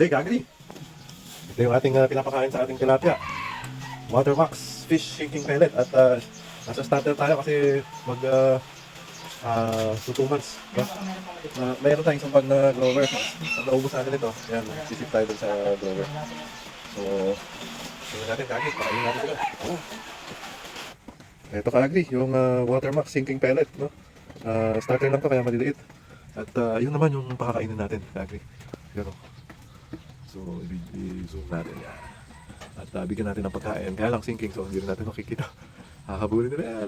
Day, kagri. Ito yung ating pinapakain sa ating tilapia. Watermax fish sinking pellet. At nasa starter tayo kasi mag 2 months. No? Mayroon tayong isang bag na grower. Pag naubos natin ito, yan, sisip tayo dun sa grower. So, tingnan natin kagri. Pakainin natin sila. Ito kagri, yung Watermax sinking pellet. No? Starter lang to kaya maliliit. At yun naman yung pakakainin natin kagri. Yan o. So, i-zoom natin yan. At bigyan natin ng pagkain. Kaya lang sinking, so hindi rin natin makikita. Hahabulin nila yan.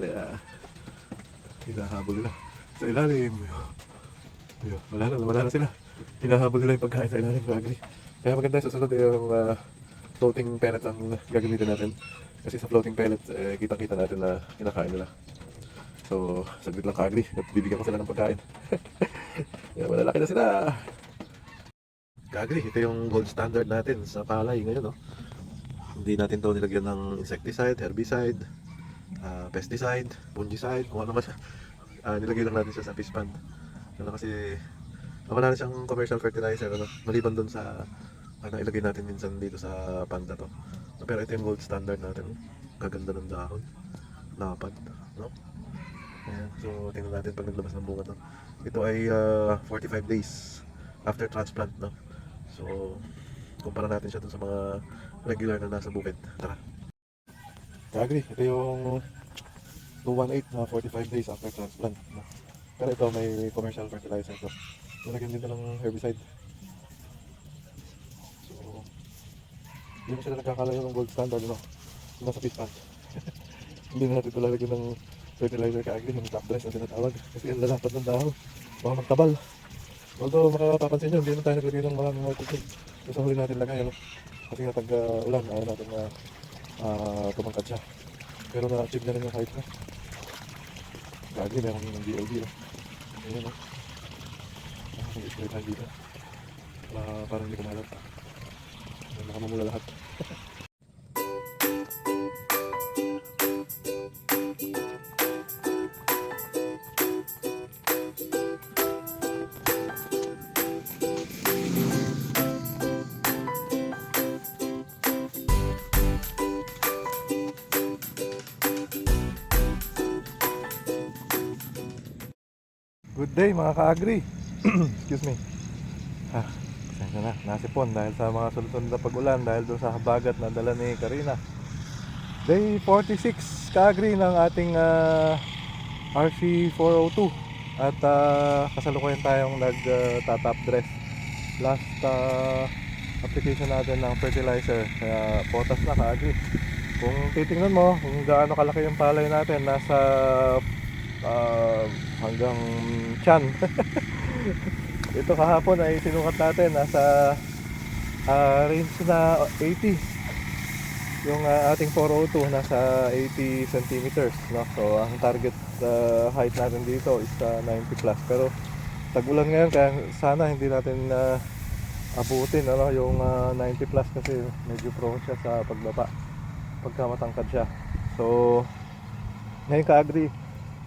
Hinahabol nila. Sa ilalim. Ayun, wala na sila. Hinahabol nila yung pagkain sa ilalim. Kagri. Kaya maganda sa susunod yung floating pellet ang gagamitin natin. Kasi sa floating pellet, kitang-kita natin na kinakain nila. So, saglit lang kagri. At bibigyan ko sila ng pagkain. Yan, malalaki na sila. Kagri, ito yung gold standard natin sa palay ngayon, no? Hindi natin to nilagyan ng insecticide, herbicide, pesticide, fungicide, kung ano man siya. Nilagay lang natin siya sa fish pond. Ano kasi, wala na siyang commercial fertilizer, ano? Maliban doon sa ilagay natin minsan dito sa pond na to. Pero ito yung gold standard natin. Kaganda ng dahon. Lapad, no? Ayan, so tingnan natin pag naglabas ng bunga to. Ito ay 45 days after transplant, no? So, kumpara natin siya dun sa mga regular na nasa bukid. Tara. Kagri, ito yung 218 na 45 days after transplant. No? Pero ito may commercial fertilizer to. Nalagyan dito ng herbicide. So, hindi mo sila nagkakalayo ng gold standard, no? Nasa fish pond. Hindi na natin ito lalagyan ng fertilizer kagri, yung top dress na tinatawag. Kasi ang lalapad ng dahon. Baka magtabal. Although makapapansin nyo, hindi na tayo naglagay ng maraming multitude. Sa huli natin lagay, ano? Kasi nga tag-ulan, ayaw natin na tumangkad siya. Pero na-achieve na rin yung height na. Gagi, meron yung DLB. Ayan, no? Mag-spray tayo dito. Parang hindi kumalat. Nakamamula lahat. Good day mga ka-agri. Excuse me. Pasensya na, nasipon dahil sa mga sunod-sunod na pag-ulan dahil doon sa habagat na dala ni Karina. Day 46 ka-agri ng ating RC402. At kasalukuyan tayong nag-top dress. Last application natin ng fertilizer. Kaya potas na ka-agri. Kung titingnan mo kung gaano kalaki yung palay natin, nasa hanggang tiyan. Ito kahapon ay sinukat natin nasa range na 80. Yung ating 402 nasa 80 centimeters, no? So ang target height natin dito is 90 plus. Pero tag-ulan ngayon kaya sana hindi natin abutin, ano, yung 90 plus kasi medyo prone siya sa pagbaba pagka matangkad siya. So ngayon ka-agri,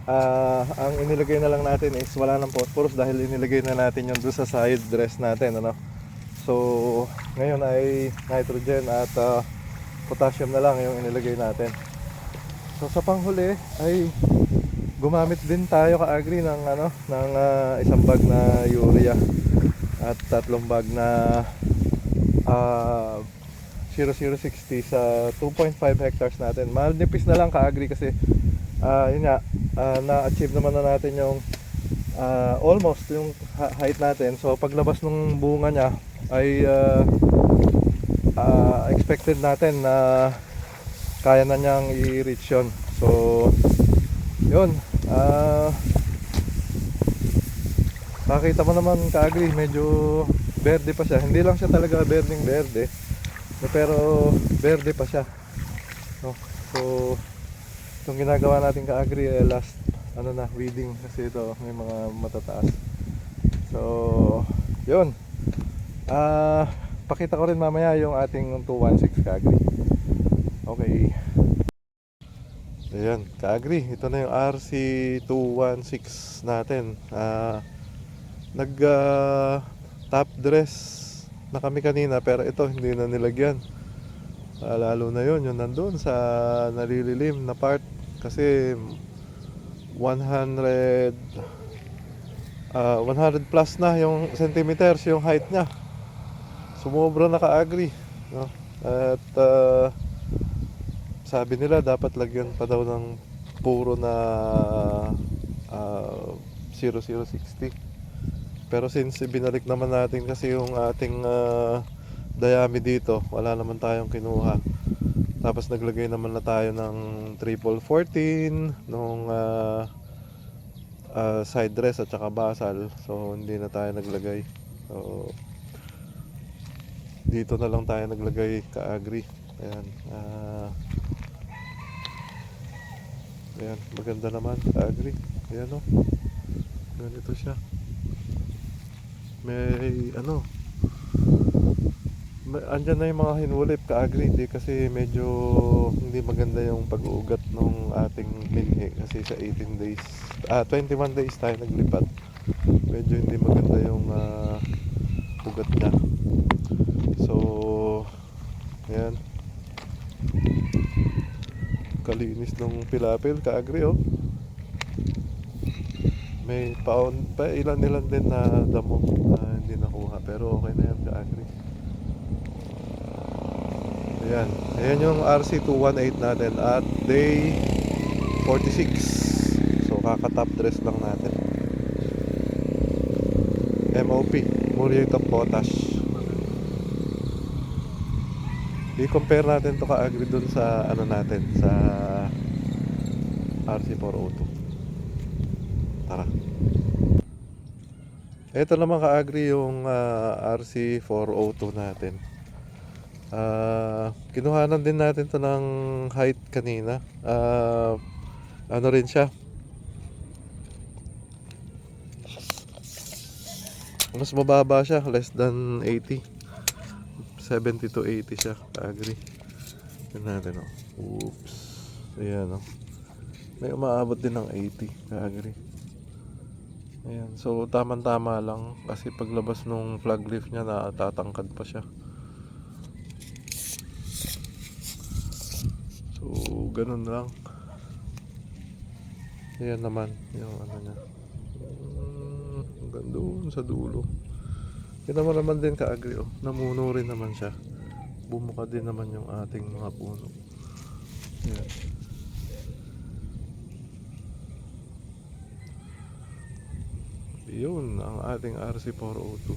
ang inilagay na lang natin is wala ng phosphorus dahil inilagay na natin yung doon sa side dress natin, ano. So ngayon ay nitrogen at potassium na lang yung inilagay natin. So sa panghuli ay gumamit din tayo ka-agri ng isang bag na urea at 3 bag na 0060 sa 2.5 hectares natin. Malnipis na lang ka-agri kasi yun nga, na-achieve naman na natin yung almost yung height natin. So paglabas ng bunga niya ay expected natin na kaya na niyang i-reach yun. So yun, nakita mo naman ka-agri, medyo berde pa siya. Hindi lang siya talaga berdeng berde, pero berde pa siya, no? So itong ginagawa natin ka-agri last weeding kasi ito may mga matataas. So yun, pakita ko rin mamaya yung ating 216 ka-agri. Okay, ayan ka-agri, ito na yung RC216 natin. Nag top dress na kami kanina, pero ito hindi na nilagyan. Lalo na yun, yung nandun sa nalililim na part. Kasi 100 100 plus na yung centimeters yung height niya. Sumobra na ka-agri, no? At sabi nila dapat lagyan pa daw ng puro na 0060. Pero since binalik naman natin kasi yung ating dayami dito, wala naman tayong kinuha. Tapos naglagay naman na tayo ng triple 14 nung side dress at saka basal. So hindi na tayo naglagay. So dito na lang tayo naglagay ka-agri. Ayan. Ayan, maganda naman ka-agri. Ayan o. Ganito siya. May andyan na yung mga hinulip ka-agri. Hindi kasi medyo hindi maganda yung pag-uugat ng ating binhi. Kasi sa 18 days 21 days tayo naglipat. Medyo hindi maganda yung ugat niya. So ayan, kalinis ng pilapil ka-agri oh. May ilan din na damo na hindi nakuha, pero okay na yan ka-agri. Ayan yung RC218 natin at day 46. So kaka-top dress lang natin. MOP, muriate of potash. I-compare natin to ka-agri dun sa natin sa RC402. Tara. Ito naman ka-agri yung RC402 natin. Kinuhanan din natin to ng height kanina. Ano rin siya, mas mababa siya, less than 80, 70 to 80 siya ka-agri. Yun natin oh. Oops. Ayan oh. May umaabot din ng 80 ka-agri. Ayan, so tamang-tama lang kasi paglabas nung flag leaf niya natatangkad pa siya. So ganun lang. Ayan naman yung niya. Hanggang doon sa dulo. Yun naman din ka-agri oh. Namuno rin naman siya. Bumuka din naman yung ating mga puno. Ayan. Yun ang ating RC402.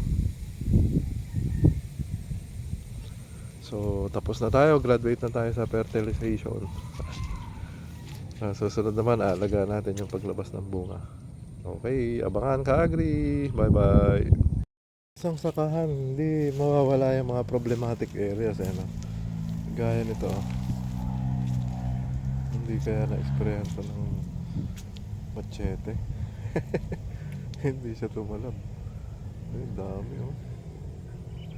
So tapos na tayo, graduate na tayo sa fertilization. Susunod naman alagaan natin yung paglabas ng bunga. Okay, abangan ka-agri. Bye bye. Isang sakahan, hindi mawawala yung mga problematic areas gaya nito. Hindi kaya na-sprayan ko ng machete. Hindi siya tumalab. Ay, dami oh.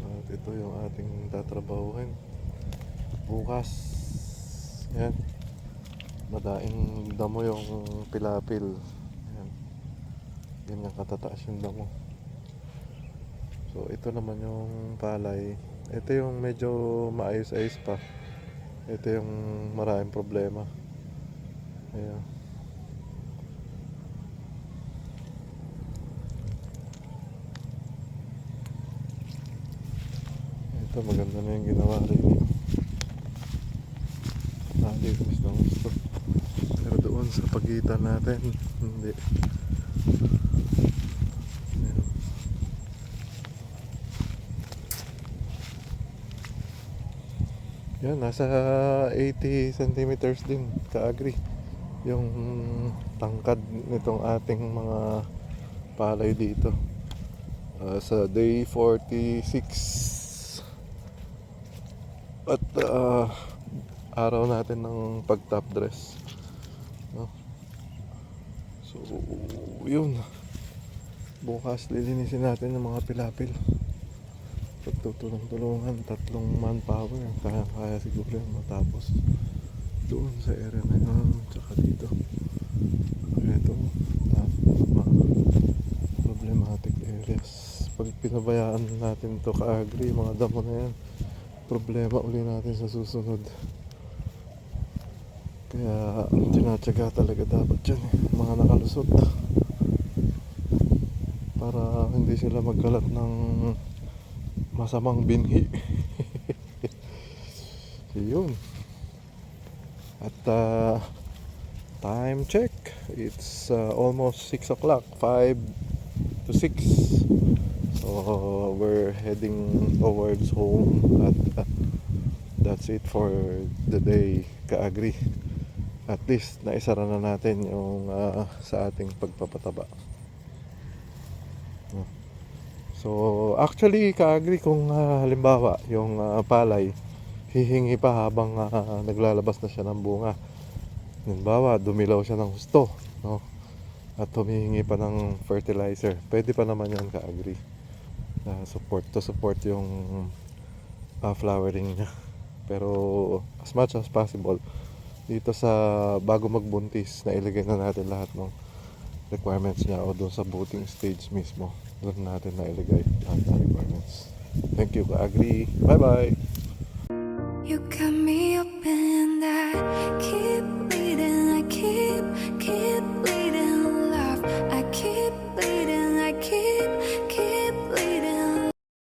At ito yung ating tatrabahuhin bukas. Yan, madaing damo yung pilapil. Yan, ganyan katataas yung damo. So ito naman yung palay. Ito yung medyo maayos-ayos pa. Ito yung maraming problema. Ayan. Ito maganda na yung ginawa rin. Nakalinis ng gusto. Pero doon sa pagitan natin, hindi. Yan, nasa 80 centimeters din ka-agri yung tangkad nitong ating mga palay dito. Sa day 46 at araw natin ng pag top dress, no? So yun, bukas lilinisin natin yung mga pilapil. Pagtutulong-tulungan, 3 manpower kaya siguro yung matapos doon sa area na yun, tsaka dito. Ito mga problematic areas. Pag pinabayaan natin to kaagri, mga damo na yan, problema uli natin sa susunod. Kaya tinatsaga talaga dapat yan mga nakalusot, para hindi sila magkalat ng masamang binhi. Yun. At time check, it's almost 6 o'clock, 5 to 6. So we're heading towards home at that's it for the day kaagri. At least naisara na natin yung sa ating pagpapataba. So actually kaagri, kung halimbawa yung palay hihingi pa habang naglalabas na siya ng bunga, halimbawa dumilaw siya ng husto, no? At humihingi pa ng fertilizer, pwede pa naman yan kaagri, support yung flowering niya. Pero as much as possible dito sa bago magbuntis, na ilagay na natin lahat ng requirements niya, o doon sa budding stage mismo, doon natin na ilagay lahat ng requirements. Thank you kaagri, bye bye.